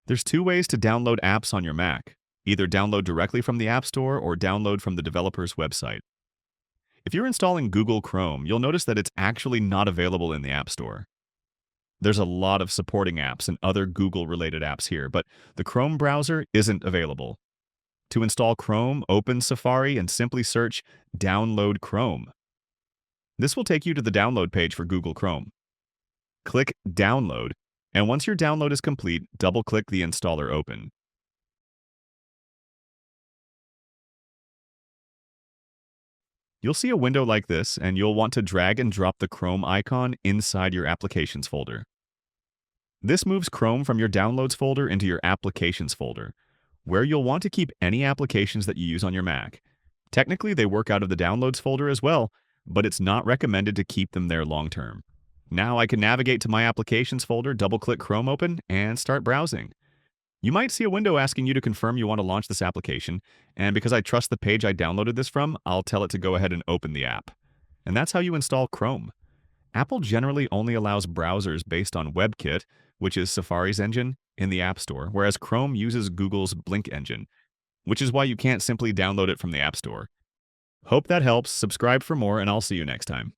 There's two ways to download apps on your Mac. Either download directly from the App Store or download from the developer's website. If you're installing Google Chrome, you'll notice that it's actually not available in the App Store. There's a lot of supporting apps and other Google-related apps here, but the Chrome browser isn't available. To install Chrome, open Safari and simply search Download Chrome. This will take you to the download page for Google Chrome. Click Download, and once your download is complete, double-click the installer open. You'll see a window like this, and you'll want to drag and drop the Chrome icon inside your Applications folder. This moves Chrome from your Downloads folder into your Applications folder, where you'll want to keep any applications that you use on your Mac. Technically, they work out of the Downloads folder as well, but it's not recommended to keep them there long-term. Now I can navigate to my Applications folder, double-click Chrome open, and start browsing. You might see a window asking you to confirm you want to launch this application, and because I trust the page I downloaded this from, I'll tell it to go ahead and open the app. And that's how you install Chrome. Apple generally only allows browsers based on WebKit, which is Safari's engine, in the App Store, whereas Chrome uses Google's Blink engine, which is why you can't simply download it from the App Store. Hope that helps. Subscribe for more, and I'll see you next time.